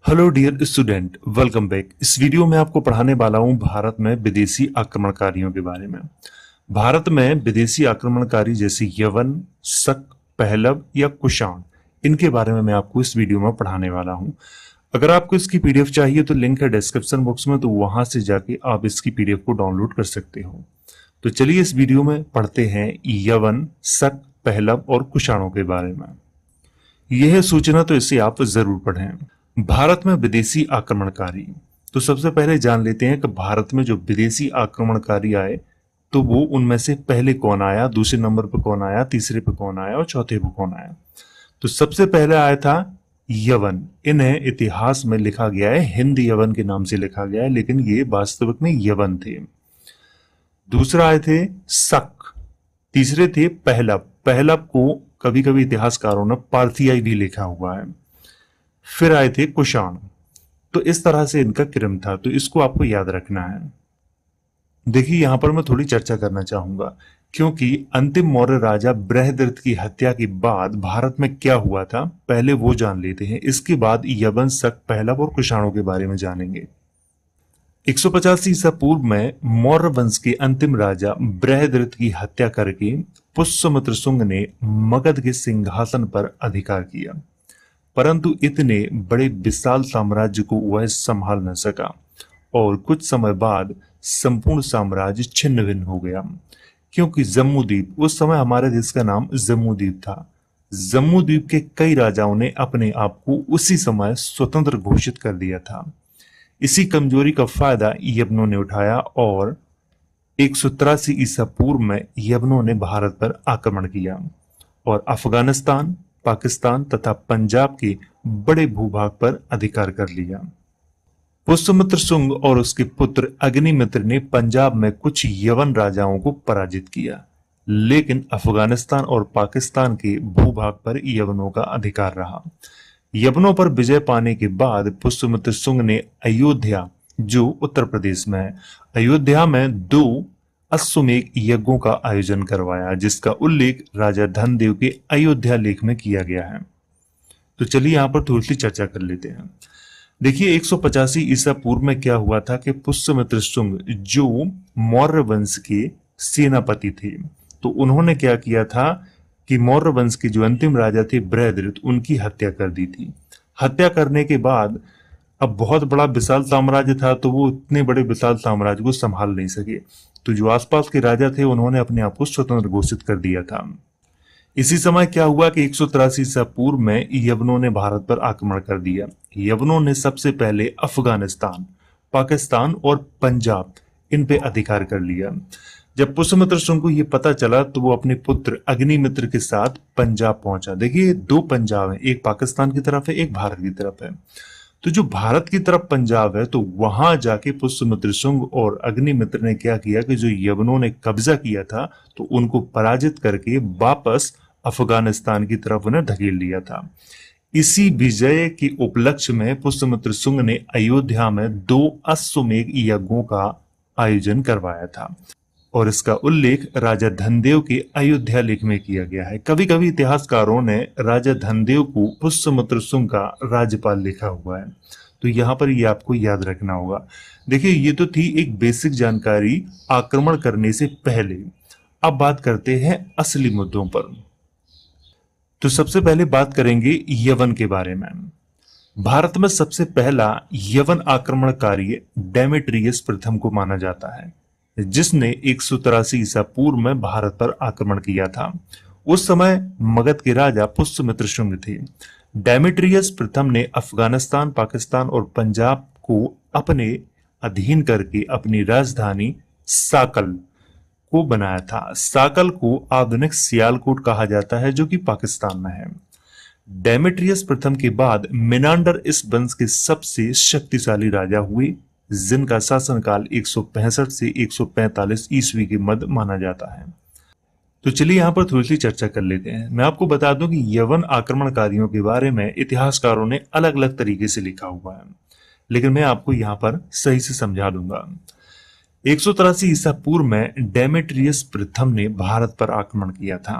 Hello dear student, welcome back. इस video में आपको पढ़ाने वाला हूं भारत में विदेशी आक्रमणकारियों के बारे में। भारत में विदेशी आक्रमणकारी जैसे यवन, शक, पहलव या कुषाण, इनके बारे में मैं आपको इस वीडियो में पढ़ाने वाला हूं। अगर आपको इसकी पीडीएफ चाहिए तो लिंक है डिस्क्रिप्शन बॉक्स में, तो वहां से जाके आप इसकी पीडीएफ को डाउनलोड कर सकते हो। तो चलिए इस वीडियो में पढ़ते हैं यवन, शक, पहलव और कुषाणों के बारे में। यह सूचना तो इसे आप जरूर पढ़ें। भारत में विदेशी आक्रमणकारी, तो सबसे पहले जान लेते हैं कि भारत में जो विदेशी आक्रमणकारी आए तो वो उनमें से पहले कौन आया, दूसरे नंबर पर कौन आया, तीसरे पे कौन आया और चौथे पे कौन आया। तो सबसे पहले आया था यवन। इन्हें इतिहास में लिखा गया है हिंद यवन के नाम से लिखा गया है, लेकिन ये वास्तविक में यवन थे। दूसरा आए थे शक, तीसरे थे पहलव। पहलव को कभी कभी इतिहासकारों ने पार्थियाई भी लिखा हुआ है। फिर आए थे कुषाण। तो इस तरह से इनका क्रम था, तो इसको आपको याद रखना है। देखिए यहां पर मैं थोड़ी चर्चा करना चाहूंगा, क्योंकि अंतिम मौर्य राजा बृहद्रथ की हत्या के बाद भारत में क्या हुआ था पहले वो जान लेते हैं। इसके बाद यवन, शक, पहलव और कुषाणों के बारे में जानेंगे। 185 ईसा पूर्व में मौर्य वंश के अंतिम राजा बृहद्रथ की हत्या करके पुष्यमित्र शुंग ने मगध के सिंहासन पर अधिकार किया, परंतु इतने बड़े विशाल साम्राज्य को वह संभाल न सका और कुछ समय बाद संपूर्ण साम्राज्य छिन्न भिन्न हो गया। क्योंकि जम्मूद्वीप, उस समय हमारे देश का नाम जम्मूद्वीप था, जम्मूद्वीप के कई राजाओं ने अपने आप को उसी समय स्वतंत्र घोषित कर दिया था। इसी कमजोरी का फायदा यवनों ने उठाया और 183 ईसा पूर्व में यवनों ने भारत पर आक्रमण किया और अफगानिस्तान, पाकिस्तान तथा पंजाब के बड़े भूभाग पर अधिकार कर लिया। पुष्यमित्र शुंग और उसके पुत्र अग्निमित्र ने पंजाब में कुछ यवन राजाओं को पराजित किया, लेकिन अफगानिस्तान और पाकिस्तान के भूभाग पर यवनों का अधिकार रहा। यवनों पर विजय पाने के बाद पुष्यमित्र शुंग ने अयोध्या, जो उत्तर प्रदेश में है, अयोध्या में 2 अश्वमेध यज्ञों का आयोजन करवाया, जिसका उल्लेख राजा धनदेव के अयोध्या लेख में किया गया है। तो चलिए यहां पर थोड़ी सी चर्चा कर लेते हैं। देखिए 185 ईसा पूर्व में क्या हुआ था कि पुष्यमित्र शुंग जो मौर्य वंश के सेनापति थे, तो उन्होंने क्या किया था कि मौर्य वंश के जो अंतिम राजा थे बृहद्रथ, उनकी हत्या कर दी थी। हत्या करने के बाद अब बहुत बड़ा विशाल साम्राज्य था, तो वो इतने बड़े विशाल साम्राज्य को संभाल नहीं सके, तो जो आसपास के राजा थे उन्होंने अपने आप को स्वतंत्र घोषित कर दिया था। इसी समय क्या हुआ कि 183 ईसा पूर्व में यवनों ने भारत पर आक्रमण कर दिया। यवनों ने सबसे पहले अफगानिस्तान, पाकिस्तान और पंजाब, इन पे अधिकार कर लिया। जब पुष्यमित्र शुंग को ये पता चला तो वो अपने पुत्र अग्निमित्र के साथ पंजाब पहुंचा। देखिए 2 पंजाब है, एक पाकिस्तान की तरफ है, एक भारत की तरफ है। तो जो भारत की तरफ पंजाब है, तो वहां जाके पुष्यमित्र शुंग और अग्निमित्र ने क्या किया कि जो यवनों ने कब्जा किया था तो उनको पराजित करके वापस अफगानिस्तान की तरफ उन्हें धकेल लिया था। इसी विजय के उपलक्ष्य में पुष्यमित्र शुंग ने अयोध्या में 2 अश्वमेध यज्ञों का आयोजन करवाया था और इसका उल्लेख राजा धनदेव के अयोध्या लेख में किया गया है। कभी कभी इतिहासकारों ने राजा धनदेव को पुष्यमित्र शुंग का राज्यपाल लिखा हुआ है, तो यहां पर ये आपको याद रखना होगा। देखिए ये तो थी एक बेसिक जानकारी आक्रमण करने से पहले। अब बात करते हैं असली मुद्दों पर। तो सबसे पहले बात करेंगे यवन के बारे में। भारत में सबसे पहला यवन आक्रमणकारी डेमेट्रियस प्रथम को माना जाता है, जिसने 183 ईसा पूर्व में भारत पर आक्रमण किया था। उस समय मगध के राजा पुष्यमित्र शुंग थे। डेमेट्रियस प्रथम ने अफगानिस्तान, पाकिस्तान और पंजाब को अपने अधीन करके अपनी राजधानी साकल को बनाया था। साकल को आधुनिक सियालकोट कहा जाता है, जो कि पाकिस्तान में है। डेमेट्रियस प्रथम के बाद मेनांडर इस वंश के सबसे शक्तिशाली राजा हुए, जिनका शासनकाल 165 से 145 ईस्वी के मध्य माना जाता है। तो चलिए यहां पर थोड़ी सी चर्चा कर लेते हैं। मैं आपको बता दूं कि यवन आक्रमणकारियों के बारे में इतिहासकारों ने अलग अलग तरीके से लिखा हुआ है, लेकिन मैं आपको यहां पर सही से समझा दूंगा। 183 ईसा पूर्व में डेमेट्रियस प्रथम ने भारत पर आक्रमण किया था।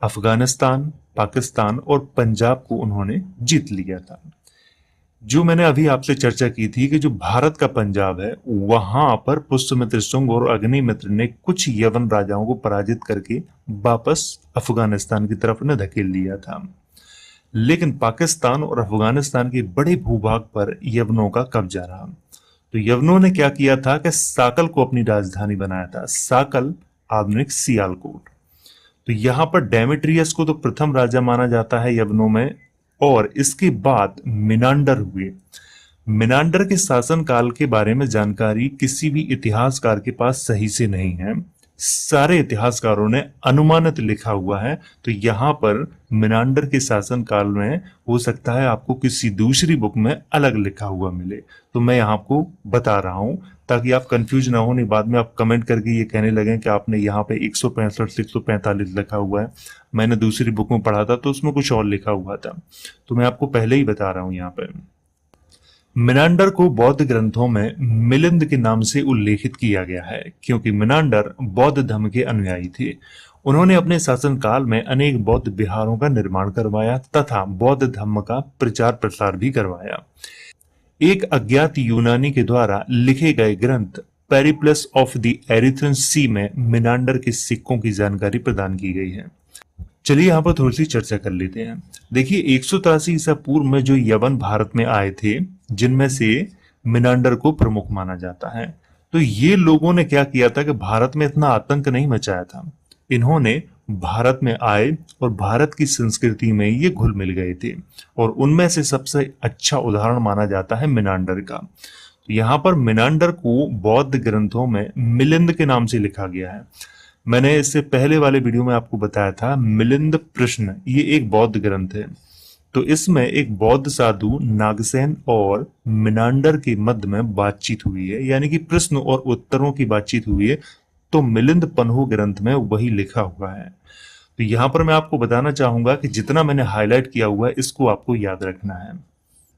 अफगानिस्तान, पाकिस्तान और पंजाब को उन्होंने जीत लिया था। जो मैंने अभी आपसे चर्चा की थी कि जो भारत का पंजाब है वहां पर पुष्यमित्र शुंग और अग्निमित्र ने कुछ यवन राजाओं को पराजित करके वापस अफगानिस्तान की तरफ ने धकेल दिया था। लेकिन पाकिस्तान और अफगानिस्तान के बड़े भूभाग पर यवनों का कब्जा रहा। तो यवनों ने क्या किया था कि साकल को अपनी राजधानी बनाया था। साकल आधुनिक सियालकोट। तो यहां पर डेमेट्रियस को तो प्रथम राजा माना जाता है यवनों में, और इसके बाद मिनांडर हुए। मिनांडर के शासन काल के बारे में जानकारी किसी भी इतिहासकार के पास सही से नहीं है। सारे इतिहासकारों ने अनुमानित लिखा हुआ है। तो यहां पर मिनांडर के शासन काल में हो सकता है आपको किसी दूसरी बुक में अलग लिखा हुआ मिले, तो मैं यहाँ आपको बता रहा हूं ताकि आप कंफ्यूज ना हो, नहीं बाद में आप कमेंट करके ये कहने लगे कि आपने यहाँ पे 165 से 145 लिखा हुआ है, मैंने दूसरी बुक में पढ़ा था तो उसमें कुछ और लिखा हुआ था। तो मैं आपको पहले ही बता रहा हूं यहाँ पे। मिनांडर को बौद्ध ग्रंथों में मिलिंद के नाम से उल्लेखित किया गया है क्योंकि मिनांडर बौद्ध धर्म के अनुयायी थे। उन्होंने अपने शासनकाल में अनेक बौद्ध विहारों का निर्माण करवाया तथा बौद्ध धर्म का प्रचार प्रसार भी करवाया। एक अज्ञात यूनानी के द्वारा लिखे गए ग्रंथ पेरिप्लस ऑफ द एरिथ्रन सी में मिनांडर के सिक्कों की जानकारी प्रदान की गई है। चलिए यहाँ पर थोड़ी सी चर्चा कर लेते हैं। देखिए 183 ईसा पूर्व में जो यवन भारत में आए थे, जिनमें से मिनांडर को प्रमुख माना जाता है, तो ये लोगों ने क्या किया था कि भारत में इतना आतंक नहीं मचाया था। इन्होंने भारत में आए और भारत की संस्कृति में ये घुल मिल गए थे, और उनमें से सबसे अच्छा उदाहरण माना जाता है मिनांडर का। तो यहाँ पर मिनांडर को बौद्ध ग्रंथों में मिलिंद के नाम से लिखा गया है। मैंने इससे पहले वाले वीडियो में आपको बताया था मिलिंद प्रश्न, ये एक बौद्ध ग्रंथ है। तो इसमें एक बौद्ध साधु नागसेन और मिनांडर के मध्य में बातचीत हुई है, यानी कि प्रश्न और उत्तरों की बातचीत हुई है। तो मिलिंद पन्हु ग्रंथ में वही लिखा हुआ है। तो यहां पर मैं आपको बताना चाहूंगा कि जितना मैंने हाईलाइट किया हुआ है इसको आपको याद रखना है।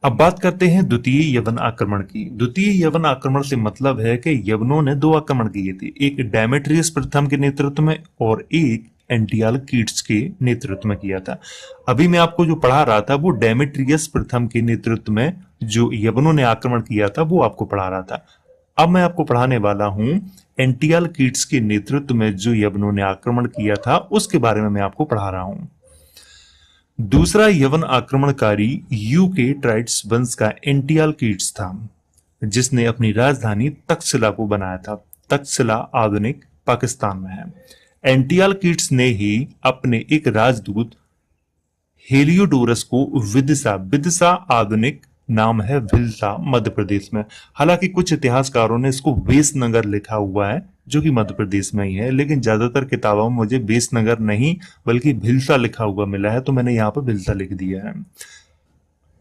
अब बात करते हैं द्वितीय यवन आक्रमण की। द्वितीय यवन आक्रमण से मतलब है कि यवनों ने दो आक्रमण किए थे, एक डेमेट्रियस प्रथम के नेतृत्व में और एक एंटियालकीट्स के नेतृत्व में किया था। अभी मैं आपको जो पढ़ा रहा था वो डेमेट्रियस प्रथम के नेतृत्व में जो यवनों ने आक्रमण किया था वो आपको पढ़ा रहा था। अब मैं आपको पढ़ाने वाला हूं एंटियालकीट्स के नेतृत्व में जो यवनों ने आक्रमण किया था उसके बारे में मैं आपको पढ़ा रहा हूं। दूसरा यवन आक्रमणकारी यूके ट्राइट्स वंश का एंटियालकीट्स था, जिसने अपनी राजधानी तक्षशिला को बनाया था। तक्षशिला आधुनिक पाकिस्तान में है। एंटियालकीट्स ने ही अपने एक राजदूत हेलियोडोरस को विदिशा, विदिशा आधुनिक नाम है भिलसा, मध्य प्रदेश में। हालांकि कुछ इतिहासकारों ने इसको वेसनगर लिखा हुआ है जो कि मध्य प्रदेश में ही है, लेकिन ज्यादातर किताबों में मुझे वेसनगर नहीं बल्कि भिलसा लिखा हुआ मिला है, तो मैंने यहाँ पर भिलसा लिख दिया है।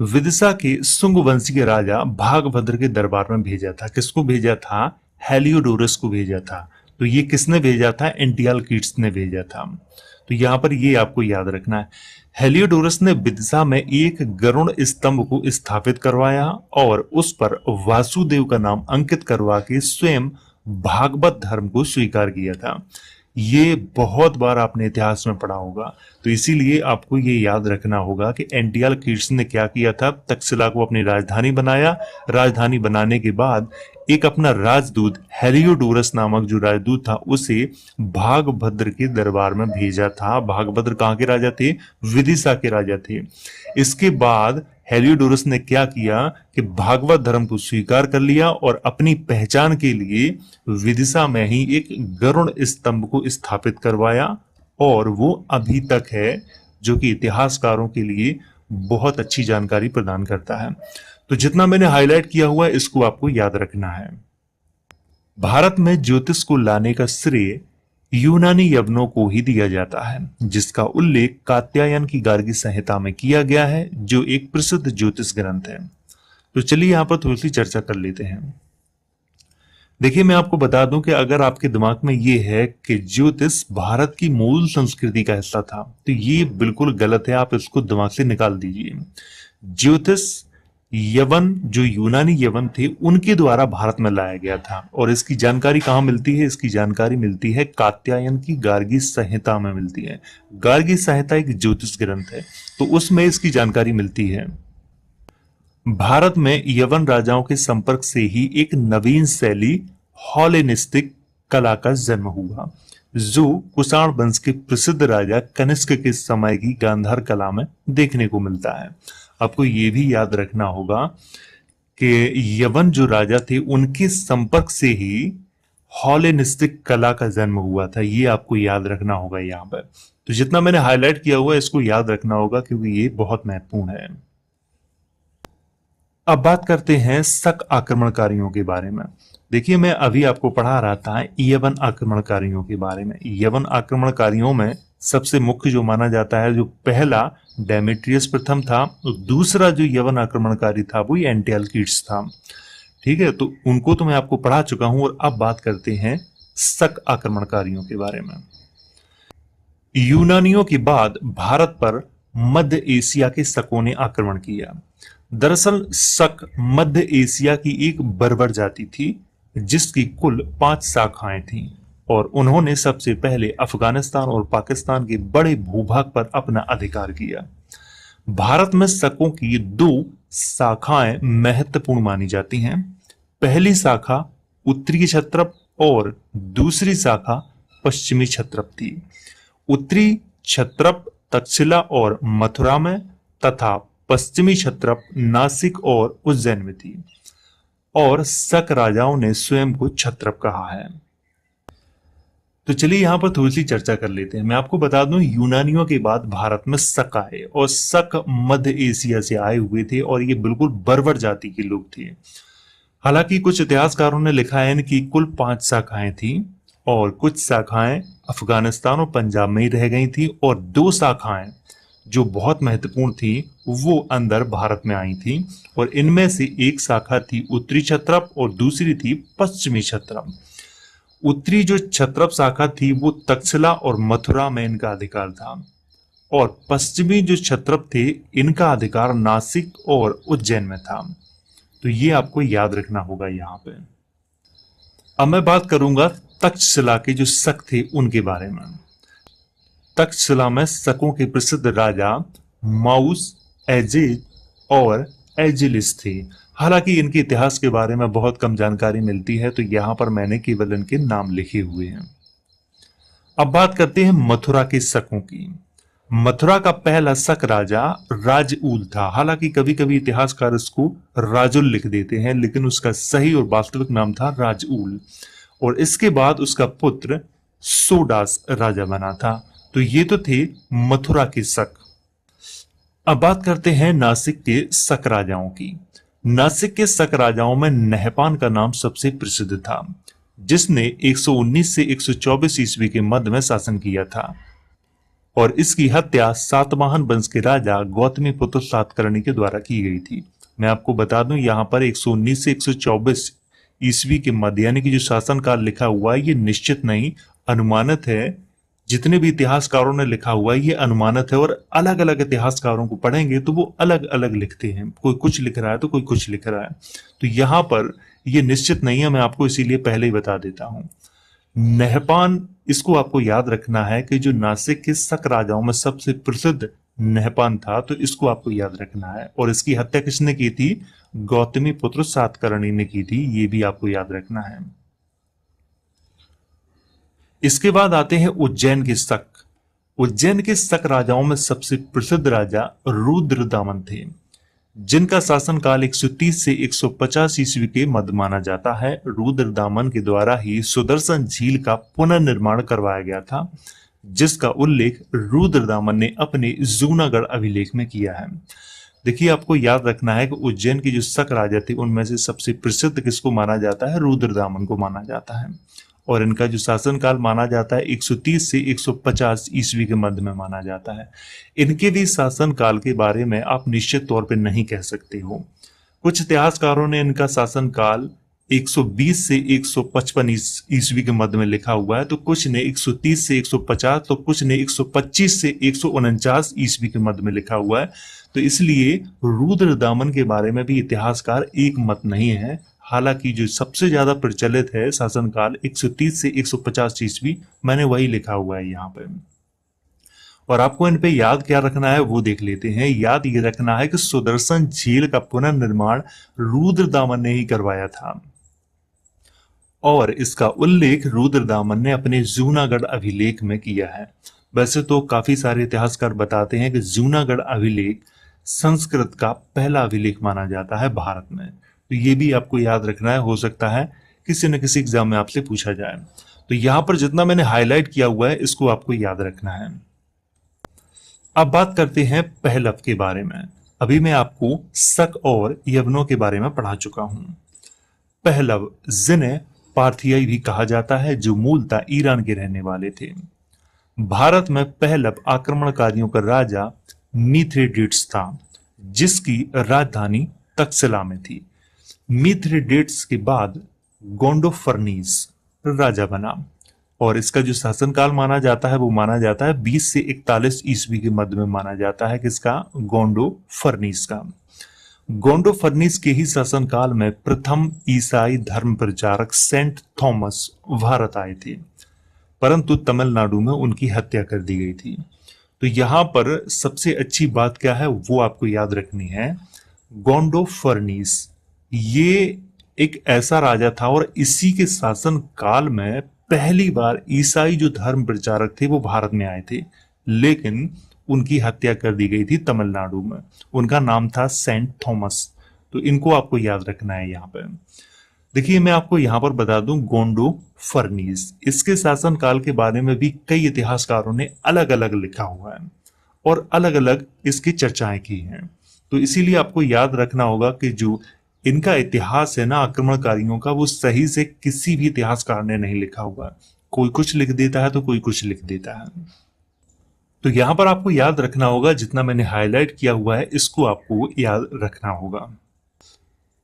विदिशा के सुंग वंशी के राजा भागभद्र के दरबार में भेजा था। किसको भेजा था? हेलियोडोरस को भेजा था। तो ये किसने भेजा था? एंटियालकीट्स ने भेजा था। तो यहां पर ये आपको याद रखना है। हेलियोडोरस ने विदिशा में एक गरुड़ स्तंभ को स्थापित करवाया और उस पर वासुदेव का नाम अंकित करवा के स्वयं भागवत धर्म को स्वीकार किया था। ये बहुत बार आपने इतिहास में पढ़ा होगा, तो इसीलिए आपको ये याद रखना होगा कि एंटियालकीट्स ने क्या किया था, तक्षशिला को अपनी राजधानी बनाया। राजधानी बनाने के बाद एक अपना राजदूत हेलियोडोरस नामक जो राजदूत था उसे भागभद्र के दरबार में भेजा था। भागभद्र कहाँ के राजा थे? विदिशा के राजा थे। इसके बाद हेलियोडोरस ने क्या किया कि भागवत धर्म को स्वीकार कर लिया और अपनी पहचान के लिए विदिशा में ही एक गरुड़ स्तंभ को स्थापित करवाया, और वो अभी तक है, जो कि इतिहासकारों के लिए बहुत अच्छी जानकारी प्रदान करता है। तो जितना मैंने हाईलाइट किया हुआ है इसको आपको याद रखना है। भारत में ज्योतिष को लाने का श्रेय यूनानी यवनों को ही दिया जाता है, जिसका उल्लेख कात्यायन की गार्गी संहिता में किया गया है, जो एक प्रसिद्ध ज्योतिष ग्रंथ है। तो चलिए यहां पर थोड़ी सी चर्चा कर लेते हैं। देखिए मैं आपको बता दूं कि अगर आपके दिमाग में ये है कि ज्योतिष भारत की मूल संस्कृति का हिस्सा था, तो ये बिल्कुल गलत है। आप इसको दिमाग से निकाल दीजिए। ज्योतिष यवन, जो यूनानी यवन थे, उनके द्वारा भारत में लाया गया था। और इसकी जानकारी कहाँ मिलती है? इसकी जानकारी मिलती है कात्यायन की गार्गी संहिता में मिलती है। गार्गी संहिता एक ज्योतिष ग्रंथ है, तो उसमें इसकी जानकारी मिलती है। भारत में यवन राजाओं के संपर्क से ही एक नवीन शैली हेलेनिस्टिक कला का जन्म हुआ, जो कुषाण वंश के प्रसिद्ध राजा कनिष्क के समय की गांधार कला में देखने को मिलता है। आपको ये भी याद रखना होगा कि यवन जो राजा थे उनके संपर्क से ही हेलेनिस्टिक कला का जन्म हुआ था। ये आपको याद रखना होगा यहाँ पर। तो जितना मैंने हाईलाइट किया हुआ है इसको याद रखना होगा क्योंकि ये बहुत महत्वपूर्ण है। अब बात करते हैं शक आक्रमणकारियों के बारे में। देखिए, मैं अभी आपको पढ़ा रहा था यवन आक्रमणकारियों के बारे में। यवन आक्रमणकारियों में सबसे मुख्य जो माना जाता है, जो पहला डेमेट्रियस प्रथम था, तो दूसरा जो यवन आक्रमणकारी था वो एंटिअल्किड्स था। ठीक है, तो उनको तो मैं आपको पढ़ा चुका हूं। और अब बात करते हैं शक आक्रमणकारियों के बारे में। यूनानियों के बाद भारत पर मध्य एशिया के शकों ने आक्रमण किया। दरअसल शक मध्य एशिया की एक बर्बर जाति थी जिसकी कुल 5 शाखाएं थीं और उन्होंने सबसे पहले अफगानिस्तान और पाकिस्तान के बड़े भूभाग पर अपना अधिकार किया। भारत में शकों की 2 शाखाएं महत्वपूर्ण मानी जाती हैं। पहली शाखा उत्तरी क्षत्रप और दूसरी शाखा पश्चिमी क्षत्रप थी। उत्तरी क्षत्रप तक्षशिला और मथुरा में तथा पश्चिमी क्षत्रप नासिक और उज्जैन में थी और शक राजाओं ने स्वयं को क्षत्रप कहा है। तो चलिए यहां पर थोड़ी सी चर्चा कर लेते हैं। मैं आपको बता दूं, यूनानियों के बाद भारत में शक आए और शक मध्य एशिया से आए हुए थे और ये बिल्कुल बर्बर जाति के लोग थे। हालांकि कुछ इतिहासकारों ने लिखा है इनकी कुल 5 शाखाएं थी और कुछ शाखाएं अफगानिस्तान और पंजाब में ही रह गई थी और 2 शाखाएं जो बहुत महत्वपूर्ण थी वो अंदर भारत में आई थी और इनमें से एक शाखा थी उत्तरी क्षत्रप और दूसरी थी पश्चिमी क्षत्रप। उत्तरी जो क्षत्रप शाखा थी वो तक्षशिला और मथुरा में इनका अधिकार था और पश्चिमी जो क्षत्रप थे इनका अधिकार नासिक और उज्जैन में था। तो ये आपको याद रखना होगा यहाँ पे। अब मैं बात करूंगा तक्षशिला के जो शक थे उनके बारे में। तक्षशिला में शकों के प्रसिद्ध राजा माउस, एजेज और एजिलिस थे। हालांकि इनके इतिहास के बारे में बहुत कम जानकारी मिलती है, तो यहां पर मैंने केवल इनके नाम लिखे हुए हैं। अब बात करते हैं मथुरा के शकों की। मथुरा का पहला शक राजा राजऊल था। हालांकि कभी कभी इतिहासकार इसको राजुल लिख देते हैं, लेकिन उसका सही और वास्तविक नाम था राजऊल और इसके बाद उसका पुत्र सोडास राजा बना था। तो ये तो थे मथुरा के शक। अब बात करते हैं नासिक के शक राजाओं की। नासिक के शक राजाओं में नहपान का नाम सबसे प्रसिद्ध था, जिसने 119 से 124 ईस्वी के मध्य में शासन किया था और इसकी हत्या सातवाहन वंश के राजा गौतमी पुत्र सातकर्णी के द्वारा की गई थी। मैं आपको बता दूं, यहां पर 119 से 124 ईस्वी के मध्य यानी कि जो शासनकाल लिखा हुआ है ये निश्चित नहीं, अनुमानित है। जितने भी इतिहासकारों ने लिखा हुआ है ये अनुमानित है और अलग अलग इतिहासकारों को पढ़ेंगे तो वो अलग अलग लिखते हैं। कोई कुछ लिख रहा है तो कोई कुछ लिख रहा है, तो यहां पर ये निश्चित नहीं है। मैं आपको इसीलिए पहले ही बता देता हूं। नहपान, इसको आपको याद रखना है कि जो नासिक के शक राजाओं में सबसे प्रसिद्ध नहपान था, तो इसको आपको याद रखना है। और इसकी हत्या किसने की थी? गौतमी पुत्र सातकर्णी ने की थी, ये भी आपको याद रखना है। इसके बाद आते हैं उज्जैन के शक। उज्जैन के शक राजाओं में सबसे प्रसिद्ध राजा रुद्रदामन थे, जिनका शासनकाल 130 से 150 ईस्वी के मध्य माना जाता है। रुद्रदामन के द्वारा ही सुदर्शन झील का पुनर्निर्माण करवाया गया था, जिसका उल्लेख रुद्रदामन ने अपने जूनागढ़ अभिलेख में किया है। देखिए, आपको याद रखना है कि उज्जैन के जो शक राजा थे उनमें से सबसे प्रसिद्ध किसको माना जाता है? रुद्रदामन को माना जाता है और इनका जो शासनकाल माना जाता है 130 से 150 ईस्वी के मध्य में माना जाता है। इनके भी शासनकाल के बारे में आप निश्चित तौर पे नहीं कह सकते हो। कुछ इतिहासकारों ने इनका शासनकाल 120 से 155 ईस्वी के मध्य में लिखा हुआ है, तो कुछ ने 130 से 150, तो कुछ ने 125 से 149 ईस्वी के मध्य में लिखा हुआ है। तो इसलिए रुद्रदामन के बारे में भी इतिहासकार एक मत नहीं है। हालांकि जो सबसे ज्यादा प्रचलित है शासनकाल 130 से 150 ईस्वी, मैंने वही लिखा हुआ है यहाँ पे। और आपको इन पे याद क्या रखना है वो देख लेते हैं। याद ये रखना है कि सुदर्शन झील का पुनर्निर्माण रुद्रदामन ने ही करवाया था और इसका उल्लेख रुद्रदामन ने अपने जूनागढ़ अभिलेख में किया है। वैसे तो काफी सारे इतिहासकार बताते हैं कि जूनागढ़ अभिलेख संस्कृत का पहला अभिलेख माना जाता है भारत में। तो ये भी आपको याद रखना है, हो सकता है किसी न किसी एग्जाम में आपसे पूछा जाए। तो यहां पर जितना मैंने हाईलाइट किया हुआ है इसको आपको याद रखना है। अब बात करते हैं पहलव के बारे में। अभी मैं आपको शक और यवनों के बारे में पढ़ा चुका हूं। पहलव जिन्हें पार्थियाई भी कहा जाता है, जो मूलतः ईरान के रहने वाले थे। भारत में पहलव आक्रमणकारियों का राजा मिथ्रेडेट्स था, जिसकी राजधानी तक्षशिला में थी। मिथ्रेडेट्स के बाद गोंडोफर्नीस राजा बना और इसका जो शासनकाल माना जाता है वो माना जाता है 20 से 41 ईस्वी के मध्य में माना जाता है। किसका? गोंडोफर्नीस का। गोंडोफर्नीस के ही शासनकाल में प्रथम ईसाई धर्म प्रचारक सेंट थॉमस भारत आए थे, परंतु तमिलनाडु में उनकी हत्या कर दी गई थी। तो यहां पर सबसे अच्छी बात क्या है वो आपको याद रखनी है। गोंडोफर्नीस ये एक ऐसा राजा था और इसी के शासन काल में पहली बार ईसाई जो धर्म प्रचारक थे वो भारत में आए थे, लेकिन उनकी हत्या कर दी गई थी तमिलनाडु में। उनका नाम था सेंट थॉमस। तो इनको आपको याद रखना है। यहाँ पे देखिए, मैं आपको यहाँ पर बता दूं, गोंडोफर्नीस इसके शासन काल के बारे में भी कई इतिहासकारों ने अलग अलग लिखा हुआ है और अलग अलग इसकी चर्चाएं की हैं। तो इसीलिए आपको याद रखना होगा कि जो इनका इतिहास है ना आक्रमणकारियों का, वो सही से किसी भी इतिहासकार ने नहीं लिखा हुआ। कोई कुछ लिख देता है तो कोई कुछ लिख देता है। तो यहां पर आपको याद रखना होगा, जितना मैंने हाईलाइट किया हुआ है इसको आपको याद रखना होगा।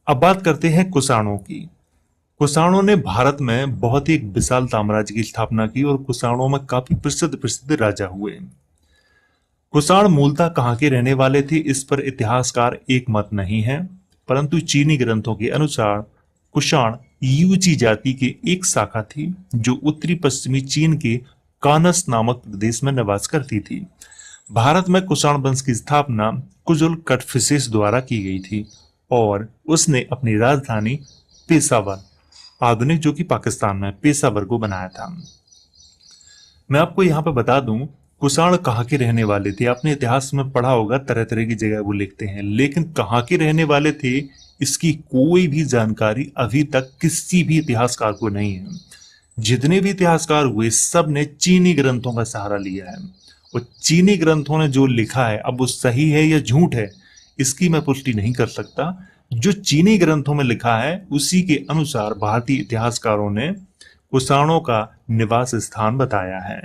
अब बात करते हैं कुषाणों की। कुषाणों ने भारत में बहुत ही एक विशाल साम्राज्य की स्थापना की और कुषाणों में काफी प्रसिद्ध राजा हुए। कुषाण मूलतः कहां के रहने वाले थे इस पर इतिहासकार एक मत नहीं है, परंतु चीनी ग्रंथों के अनुसार कुषाण यूची जाति की एक शाखा थी जो उत्तरी पश्चिमी चीन के कानस नामक प्रदेश में निवास करती थी। भारत में कुषाण वंश की स्थापना कुजुल कटफिसेस द्वारा की गई थी और उसने अपनी राजधानी पेशावर, आधुनिक जो कि पाकिस्तान में, पेशावर को बनाया था। मैं आपको यहाँ पे बता दूं, कुषाण कहाँ के रहने वाले थे। आपने इतिहास में पढ़ा होगा, तरह तरह की जगह वो लिखते हैं, लेकिन कहाँ के रहने वाले थे इसकी कोई भी जानकारी अभी तक किसी भी इतिहासकार को नहीं है। जितने भी इतिहासकार हुए सब ने चीनी ग्रंथों का सहारा लिया है और चीनी ग्रंथों ने जो लिखा है, अब वो सही है या झूठ है इसकी मैं पुष्टि नहीं कर सकता। जो चीनी ग्रंथों में लिखा है उसी के अनुसार भारतीय इतिहासकारों ने कुषाणों का निवास स्थान बताया है।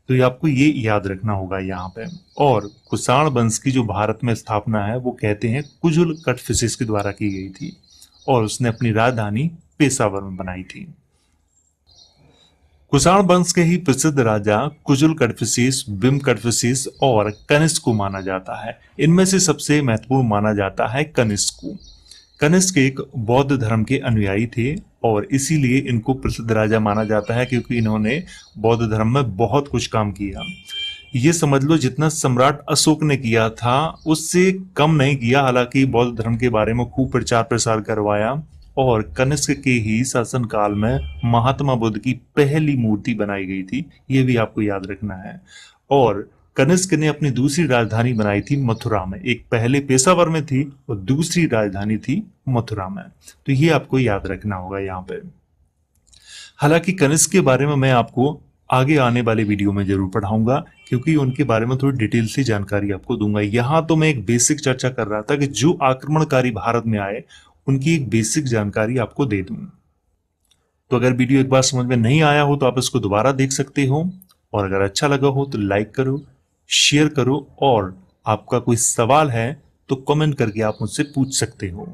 तो ये आपको ये याद रखना होगा यहाँ पे। और कुषाण वंश की जो भारत में स्थापना है वो कहते हैं कुजुल कटफिसेस के द्वारा की गई थी और उसने अपनी राजधानी पेशावर में बनाई थी। कुषाण वंश के ही प्रसिद्ध राजा कुजुल कटफिसेस, बिम कटफिसेस और कनिष्क को माना जाता है। इनमें से सबसे महत्वपूर्ण माना जाता है कनिष्क को। कनिष्क एक बौद्ध धर्म के अनुयायी थे और इसीलिए इनको प्रसिद्ध राजा माना जाता है, क्योंकि इन्होंने बौद्ध धर्म में बहुत कुछ काम किया। ये समझ लो जितना सम्राट अशोक ने किया था उससे कम नहीं किया। हालांकि बौद्ध धर्म के बारे में खूब प्रचार प्रसार करवाया और कनिष्क के ही शासनकाल में महात्मा बुद्ध की पहली मूर्ति बनाई गई थी, ये भी आपको याद रखना है। और कनिष्क ने अपनी दूसरी राजधानी बनाई थी मथुरा में। एक पहले पेशावर में थी और दूसरी राजधानी थी मथुरा में। तो ये आपको याद रखना होगा यहाँ पे। हालांकि कनिष्क के बारे में मैं आपको आगे आने वाले वीडियो में जरूर पढ़ाऊंगा, क्योंकि उनके बारे में थोड़ी डिटेल से जानकारी आपको दूंगा। यहाँ तो मैं एक बेसिक चर्चा कर रहा था कि जो आक्रमणकारी भारत में आए उनकी एक बेसिक जानकारी आपको दे दूं। तो अगर वीडियो एक बार समझ में नहीं आया हो तो आप इसको दोबारा देख सकते हो, और अगर अच्छा लगा हो तो लाइक करो, शेयर करो, और आपका कोई सवाल है तो कमेंट करके आप मुझसे पूछ सकते हो।